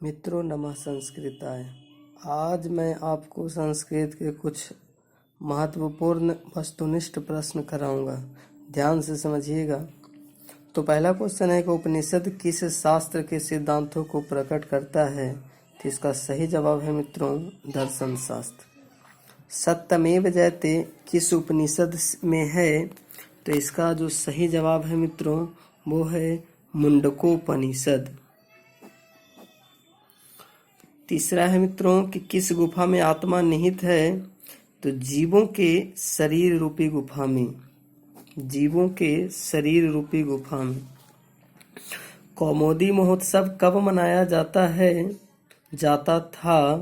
मित्रों नमः संस्कृताय। आज मैं आपको संस्कृत के कुछ महत्वपूर्ण वस्तुनिष्ठ प्रश्न कराऊंगा। ध्यान से समझिएगा। तो पहला क्वेश्चन है कि उपनिषद किस शास्त्र के सिद्धांतों को प्रकट करता है? तो इसका सही जवाब है मित्रों दर्शन शास्त्र। सत्यमेव जयते किस उपनिषद में है? तो इसका जो सही जवाब है मित्रों वो है मुंडकोपनिषद। तीसरा है मित्रों कि किस गुफा में आत्मा निहित है? तो जीवों के शरीर रूपी गुफा में। जीवों के शरीर रूपी गुफा में। कौमुदी महोत्सव कब मनाया जाता था?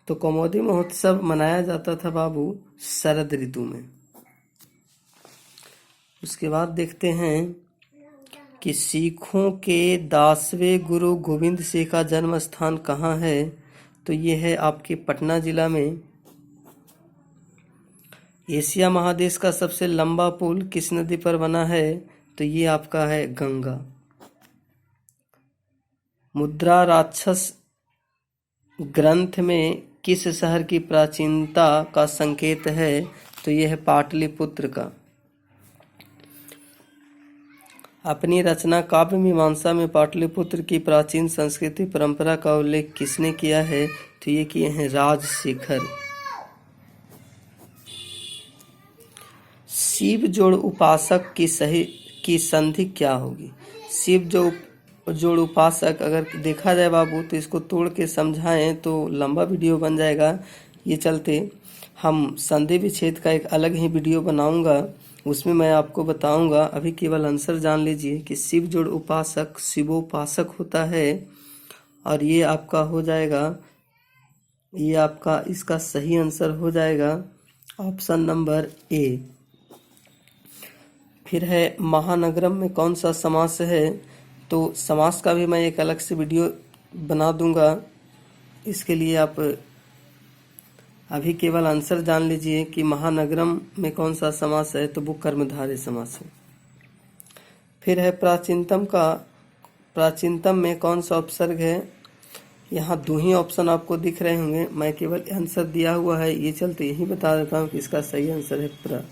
तो कौमुदी महोत्सव मनाया जाता था बाबू शरद ऋतु में। उसके बाद देखते हैं कि सिखों के 10वें गुरु गोविंद सिंह का जन्म स्थान कहाँ है? तो ये है आपके पटना जिला में। एशिया महादेश का सबसे लंबा पुल किस नदी पर बना है? तो ये आपका है गंगा। मुद्रा राक्षस ग्रंथ में किस शहर की प्राचीनता का संकेत है? तो ये है पाटलिपुत्र का। अपनी रचना काव्य मीमांसा में पाटलिपुत्र की प्राचीन संस्कृति परंपरा का उल्लेख किसने किया है? तो ये किए हैं राजशेखर। शिव जोड़ उपासक की संधि क्या होगी? शिव जोड़ उपासक अगर देखा जाए बाबू तो इसको तोड़ के समझाएं तो लंबा वीडियो बन जाएगा। ये चलते हम संधि विच्छेद का एक अलग ही वीडियो बनाऊंगा, उसमें मैं आपको बताऊंगा। अभी केवल आंसर जान लीजिए कि शिव जोड़ उपासक शिवोपासक होता है और ये आपका हो जाएगा, ये आपका इसका सही आंसर हो जाएगा ऑप्शन नंबर ए। फिर है महानगरम में कौन सा समास है? तो समास का भी मैं एक अलग से वीडियो बना दूंगा। इसके लिए आप अभी केवल आंसर जान लीजिए कि महानगरम में कौन सा समास है? तो वो कर्मधारय समास है। फिर है प्राचीनतम में कौन सा उपसर्ग है? यहाँ दो ही ऑप्शन आपको दिख रहे होंगे, मैं केवल आंसर दिया हुआ है, ये चलते यही बता देता हूँ कि इसका सही आंसर है प्र।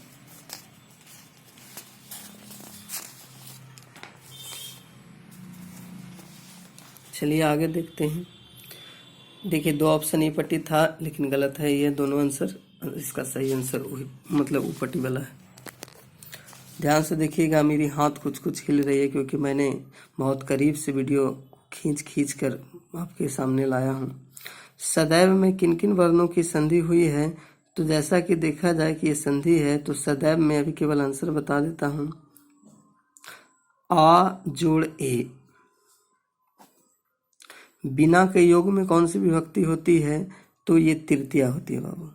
चलिए आगे देखते हैं। देखिए दो ऑप्शन ई पट्टी था लेकिन गलत है, ये दोनों आंसर। इसका सही आंसर मतलब ऊपट्टी वाला है। ध्यान से देखिएगा, मेरी हाथ कुछ हिल रही है क्योंकि मैंने बहुत करीब से वीडियो खींच कर आपके सामने लाया हूँ। सदैव में किन किन वर्णों की संधि हुई है? तो जैसा कि देखा जाए कि ये संधि है तो सदैव में अभी केवल आंसर बता देता हूँ, आ जोड़ ए। बिना के योग में कौन सी विभक्ति होती है? तो ये तृतीया होती है बाबू।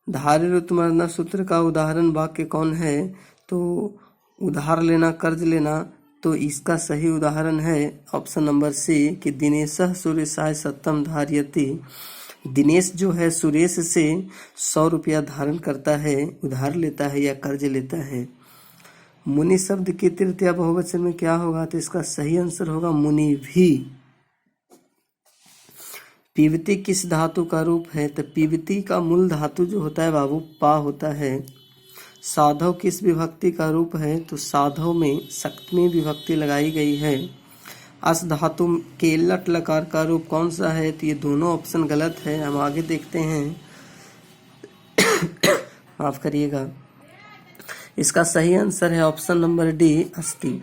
धार्य ऋतुमरना सूत्र का उदाहरण वाक्य कौन है? तो उधार लेना कर्ज लेना, तो इसका सही उदाहरण है ऑप्शन नंबर सी कि दिनेशः सुरेशाय सत्यम धार्यति। दिनेश जो है सुरेश से 100 रुपया धारण करता है, उधार लेता है या कर्ज लेता है। मुनि शब्द की तृतीया बहुवचन में क्या होगा? तो इसका सही आंसर होगा मुनि भी। पीवती किस धातु का रूप है? तो पीवती का मूल धातु जो होता है बाबू पा होता है। साधव किस विभक्ति का रूप है? तो साधव में सप्तमी विभक्ति लगाई गई है। अस धातु के लट लकार का रूप कौन सा है? तो ये दोनों ऑप्शन गलत है। हम आगे देखते हैं। माफ करिएगा, इसका सही आंसर है ऑप्शन नंबर डी अस्ति।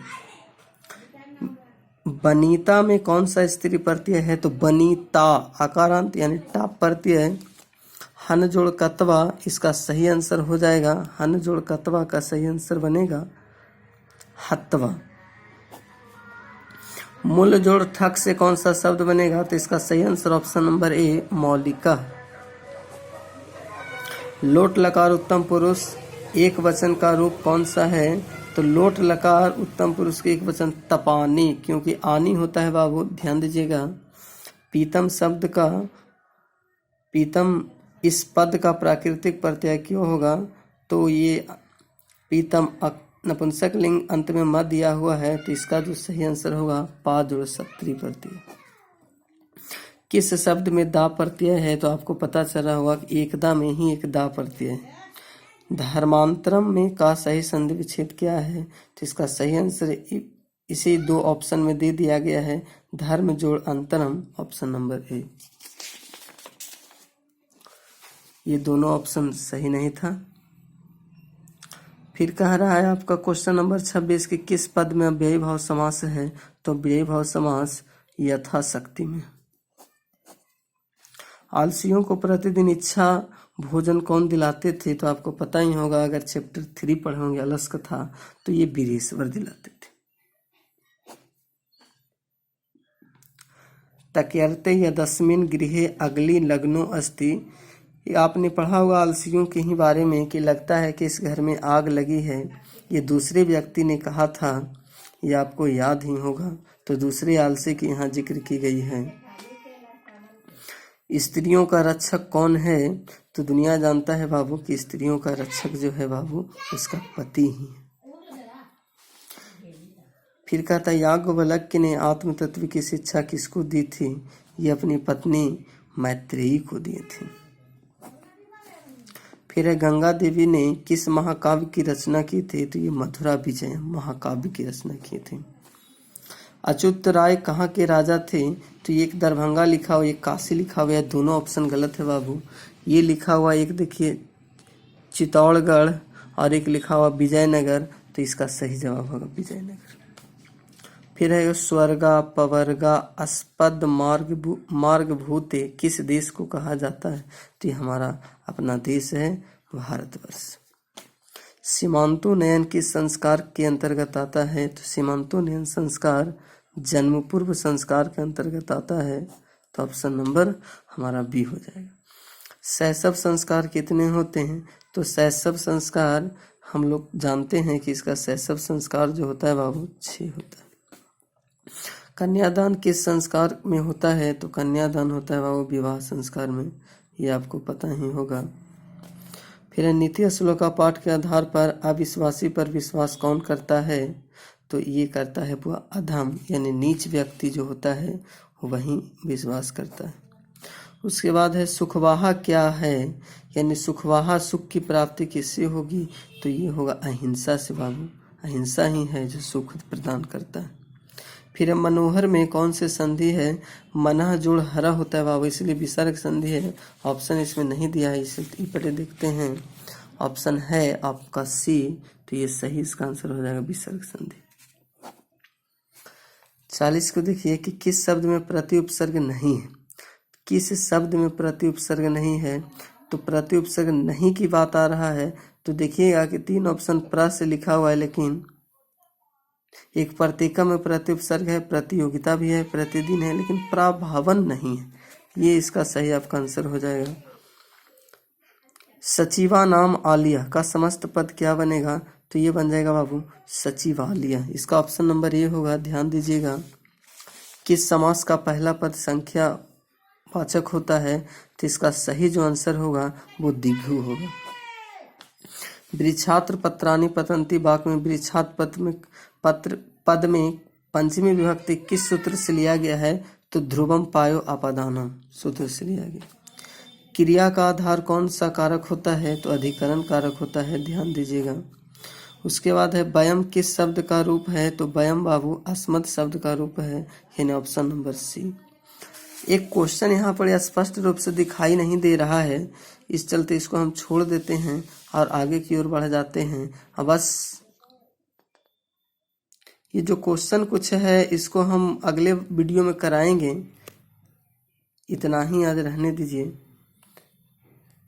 बनीता में कौन सा स्त्री प्रत्यय है? तो बनीता आकारांत यानी टाप प्रत्यय। हन जोड़ कतवा, इसका सही आंसर हो जाएगा, हन जोड़ कतवा का सही आंसर बनेगा हतवा। मूल जोड़ ठक से कौन सा शब्द बनेगा? तो इसका सही आंसर ऑप्शन नंबर ए मौलिका। लोट लकार उत्तम पुरुष एक वचन का रूप कौन सा है? तो लोट लकार उत्तम पुरुष के एक वचन तपानी, क्योंकि आनी होता है बाबू, ध्यान दीजिएगा। पीतम शब्द का पीतम इस पद का प्राकृतिक प्रत्यय क्यों होगा? तो ये पीतम नपुंसक लिंग अंत में मत दिया हुआ है, तो इसका जो सही आंसर होगा पा जोड़ सत्री प्रत्यय। किस शब्द में दा प्रत्यय है? तो आपको पता चला होगा कि एकदा में ही एक दा प्रत्यय है। धर्मांतरम में का सही संधि विच्छेद क्या है? तो इसका सही आंसर इसे 2 ऑप्शन में दे दिया गया है, धर्म जोड़ अंतरम, ऑप्शन नंबर ए। ये दोनों ऑप्शन सही नहीं था। फिर कह रहा है आपका क्वेश्चन नंबर 26 कि किस पद में अव्ययी भाव समास है? तो अव्ययी भाव समास यथाशक्ति में। आलसियों को प्रतिदिन इच्छा भोजन कौन दिलाते थे? तो आपको पता ही होगा, अगर चैप्टर 3 पढ़े होंगे अलस कथा, तो ये वीरेश्वर दिलाते थे। तक्यर्ते यदस्मिन् गृहे अगली लग्नो अस्ति, ये आपने पढ़ा होगा आलसियों के ही बारे में कि लगता है कि इस घर में आग लगी है। ये दूसरे व्यक्ति ने कहा था, ये आपको याद ही होगा। तो दूसरे आलसी की यहाँ जिक्र की गई है। स्त्रियों का रक्षक कौन है? तो दुनिया जानता है बाबू कि स्त्रियों का रक्षक जो है बाबू उसका पति ही है। फिर कहता है याज्ञवल्क्य ने आत्म तत्व की शिक्षा किसको दी थी? ये अपनी पत्नी मैत्रेयी को दी थी। फिर है गंगा देवी ने किस महाकाव्य की रचना की थी? तो ये मथुरा विजय महाकाव्य की रचना की थी। अच्युत राय कहाँ के राजा थे? तो एक दरभंगा लिखा हुआ, एक काशी लिखा हुआ है, दोनों ऑप्शन गलत है बाबू। ये लिखा हुआ एक देखिए चित्तौड़गढ़ और एक लिखा हुआ विजयनगर, तो इसका सही जवाब होगा विजयनगर। फिर है स्वर्गा पवर्गा अस्पद मार्ग भूते किस देश को कहा जाता है? तो ये हमारा अपना देश है भारतवर्ष। सीमांतोन्नयन किस संस्कार के अंतर्गत आता है? तो सीमांतोन्नयन संस्कार जन्म पूर्व संस्कार के अंतर्गत आता है। तो ऑप्शन नंबर हमारा बी हो जाएगा। शैशव संस्कार कितने होते हैं? तो शैशव संस्कार हम लोग जानते हैं कि इसका शैशव संस्कार जो होता है बाबू 6 होता है। कन्यादान किस संस्कार में होता है? तो कन्यादान होता है बाबू विवाह संस्कार में, ये आपको पता ही होगा। फिर नीति श्लोका पाठ के आधार पर अविश्वासी पर विश्वास कौन करता है? तो ये करता है वह अधम यानी नीच व्यक्ति जो होता है वही विश्वास करता है। उसके बाद है सुखवाहा क्या है? यानी सुखवाहा सुख की प्राप्ति किससे होगी? तो ये होगा अहिंसा से बाबू। अहिंसा ही है जो सुख प्रदान करता है। फिर मनोहर में कौन से संधि है? मनः जोड़ हरा होता है बाबू, इसलिए विसर्ग संधि है। ऑप्शन इसमें नहीं दिया है, इसलिए पहले देखते हैं। ऑप्शन है आपका सी, तो ये सही इसका आंसर हो जाएगा विसर्ग संधि। 40 को देखिए कि किस शब्द में प्रति उपसर्ग नहीं है? किस शब्द में प्रति उपसर्ग नहीं है? तो प्रति उपसर्ग नहीं की बात आ रहा है। तो देखिएगा कि 3 ऑप्शन प्र से लिखा हुआ है, लेकिन एक प्रतीका में प्रति उपसर्ग है, प्रतियोगिता भी है, प्रतिदिन है, लेकिन प्राभावन नहीं है। ये इसका सही आपका आंसर हो जाएगा। सचिवा नाम आलिया का समस्त पद क्या बनेगा? तो ये बन जाएगा बाबू सचिवालिया। इसका ऑप्शन नंबर ये होगा। ध्यान दीजिएगा किस समास का पहला पद संख्या वाचक होता है? तो इसका सही जो आंसर होगा वो दिघु होगा। वृक्षात्र पत्राणि पतंती वाक्य में वृक्षात पद में पंचमी विभक्ति किस सूत्र से लिया गया है? तो ध्रुवम पायो अपदानम सूत्र से लिया गया। क्रिया का आधार कौन सा कारक होता है? तो अधिकरण कारक होता है, ध्यान दीजिएगा। उसके बाद है वयम किस शब्द का रूप है? तो वयम बाबू अस्मत् शब्द का रूप है, यानी ऑप्शन नंबर सी। एक क्वेश्चन यहाँ पर स्पष्ट रूप से दिखाई नहीं दे रहा है, इस चलते इसको हम छोड़ देते हैं और आगे की ओर बढ़ जाते हैं। अब बस ये जो क्वेश्चन कुछ है इसको हम अगले वीडियो में कराएंगे, इतना ही आज रहने दीजिए।